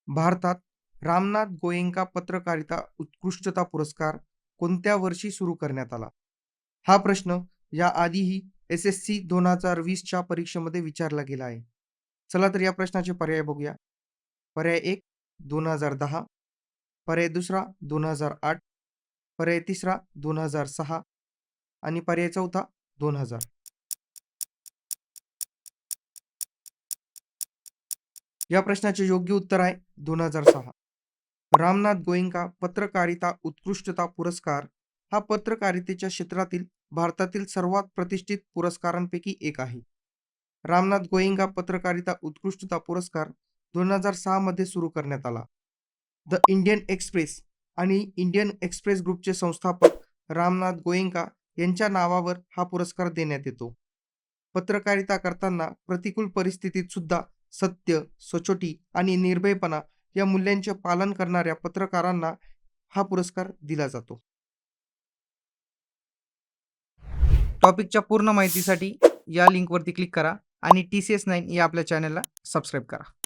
भारतात रामनाथ गोएंका पत्रकारिता उत्कृष्टता पुरस्कार कोणत्या वर्षी सुरू करण्यात आला? हा प्रश्न याआधीही SSC 2020च्या परीक्षेमध्ये विचारला गेला आहे. चला तर या प्रश्नाचे पर्याय बघूया. पर्याय 1 2010, पर्याय दुसरा 2008, पर्याय तिसरा 2006 आणि पर्याय चौथा 2000. या प्रश्नाचे योग्य उत्तर आहे 2006. रामनाथ गोएंका पत्रकारिता उत्कृष्टता पुरस्कार हा पत्रकारितेच्या क्षेत्रातील भारतातील सर्वात प्रतिष्ठित पुरस्कारांपैकी एक आहे. रामनाथ गोएंका पत्रकारिता उत्कृष्टता पुरस्कार 2006 मध्ये सुरू करण्यात आला. द इंडियन एक्सप्रेस आणि इंडियन एक्सप्रेस ग्रुपचे संस्थापक रामनाथ गोएंका यांच्या नावावर हा पुरस्कार देण्यात येतो. पत्रकारिता करताना प्रतिकूल परिस्थितीत सुद्धा सत्य, सचोटी आणि निर्भयपणा या मूल्यांचे पालन करणाऱ्या पत्रकारांना हा पुरस्कार दिला जातो. टॉपिकच्या पूर्ण माहितीसाठी या लिंकवरती क्लिक करा आणि TCS9 या आपल्या चॅनलला सबस्क्राईब करा.